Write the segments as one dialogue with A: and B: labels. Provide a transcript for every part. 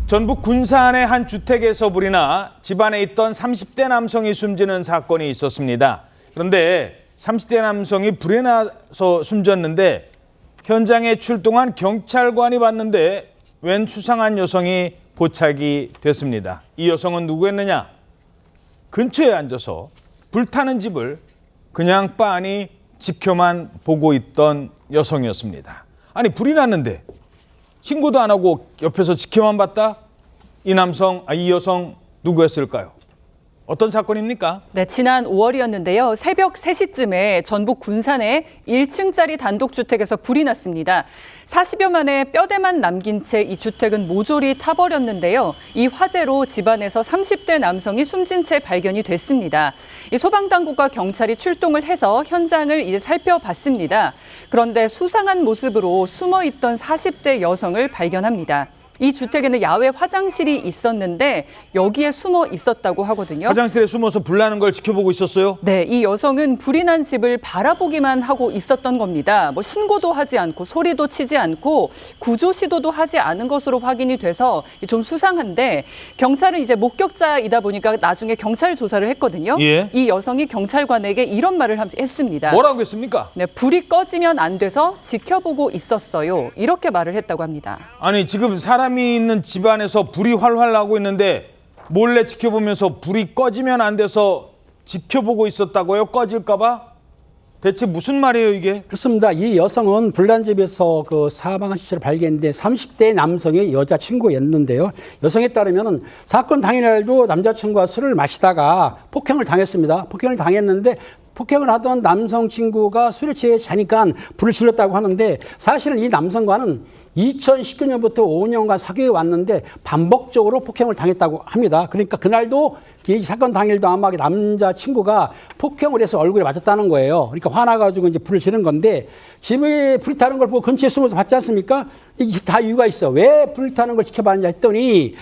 A: 전북 군산의 한 주택에서 불이 나 집안에 있던 30대 남성이 숨지는 사건이 있었습니다. 그런데 30대 남성이 불에 나서 숨졌는데 현장에 출동한 경찰관이 봤는데 웬 수상한 여성이 포착이 됐습니다. 이 여성은 누구였느냐? 근처에 앉아서 불타는 집을 그냥 빤히 지켜만 보고 있던 여성이었습니다. 아니, 불이 났는데 신고도 안 하고 옆에서 지켜만 봤다? 이 여성 누구였을까요? 어떤 사건입니까?
B: 네, 지난 5월이었는데요. 새벽 3시쯤에 전북 군산의 1층짜리 단독주택에서 불이 났습니다. 40여 만에 뼈대만 남긴 채 이 주택은 모조리 타버렸는데요. 이 화재로 집안에서 30대 남성이 숨진 채 발견이 됐습니다. 이 소방당국과 경찰이 출동을 해서 현장을 이제 살펴봤습니다. 그런데 수상한 모습으로 숨어있던 40대 여성을 발견합니다. 이 주택에는 야외 화장실이 있었는데 여기에 숨어 있었다고 하거든요.
A: 화장실에 숨어서 불 나는 걸 지켜보고 있었어요?
B: 네, 이 여성은 불이 난 집을 바라보기만 하고 있었던 겁니다. 신고도 하지 않고 소리도 치지 않고 구조 시도도 하지 않은 것으로 확인이 돼서 좀 수상한데 경찰은 이제 목격자이다 보니까 나중에 경찰 조사를 했거든요.
A: 예.
B: 이 여성이 경찰관에게 이런 말을 했습니다.
A: 뭐라고 했습니까?
B: 네, 불이 꺼지면 안 돼서 지켜보고 있었어요. 이렇게 말을 했다고 합니다.
A: 아니, 지금 사람이 있는 집안에서 불이 활활 나고 있는데 몰래 지켜보면서 불이 꺼지면 안 돼서 지켜보고 있었다고요? 꺼질까 봐? 대체 무슨 말이에요, 이게?
C: 그렇습니다. 이 여성은 불난 집에서 사망한 시체를 발견했는데 30대 남성의 여자친구였는데요. 여성에 따르면 사건 당일날도 남자친구와 술을 마시다가 폭행을 당했습니다. 폭행을 당했는데 폭행을 하던 남성 친구가 술에 취해 자니까 불을 질렀다고 하는데 사실은 이 남성과는 2019년부터 5년간 사귀어 왔는데 반복적으로 폭행을 당했다고 합니다. 그러니까 그날도 이 사건 당일도 아마 남자친구가 폭행을 해서 얼굴에 맞았다는 거예요. 그러니까 화나가지고 이제 불을 지른 건데 집에 불이 타는 걸 보고 근처에 숨어서 봤지 않습니까? 이게 다 이유가 있어. 왜 불이 타는 걸 지켜봤냐 했더니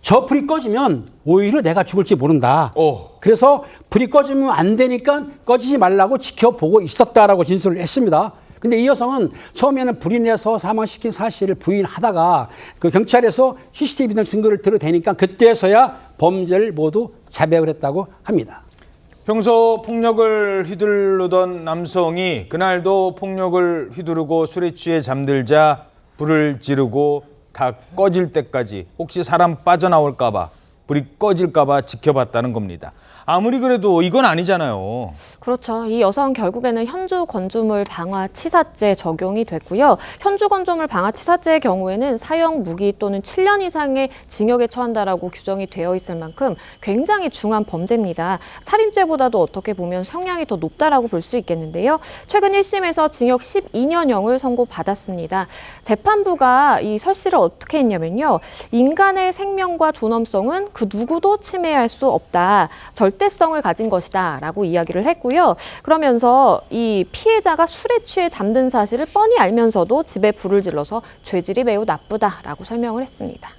C: 저 불이 꺼지면 오히려 내가 죽을지 모른다. 그래서 불이 꺼지면 안 되니까 꺼지지 말라고 지켜보고 있었다라고 진술을 했습니다. 근데 이 여성은 처음에는 불이 내서 사망시킨 사실을 부인하다가 경찰에서 CCTV 등 증거를 들어대니까 그때서야 범죄를 모두 자백을 했다고 합니다.
A: 평소 폭력을 휘두르던 남성이 그날도 폭력을 휘두르고 술에 취해 잠들자 불을 지르고 다 꺼질 때까지 혹시 사람 빠져나올까 봐 불이 꺼질까 봐 지켜봤다는 겁니다. 아무리 그래도 이건 아니잖아요.
D: 그렇죠. 이 여성 결국에는 현주 건조물 방화치사죄 적용이 됐고요. 현주 건조물 방화치사죄의 경우에는 사형 무기 또는 7년 이상의 징역에 처한다라고 규정이 되어 있을 만큼 굉장히 중한 범죄입니다. 살인죄보다도 어떻게 보면 형량이 더 높다라고 볼 수 있겠는데요. 최근 1심에서 징역 12년형을 선고받았습니다. 재판부가 이 설시를 어떻게 했냐면요. 인간의 생명과 존엄성은 그 누구도 침해할 수 없다. 절대성을 가진 것이다 라고 이야기를 했고요. 그러면서 이 피해자가 술에 취해 잠든 사실을 뻔히 알면서도 집에 불을 질러서 죄질이 매우 나쁘다라고 설명을 했습니다.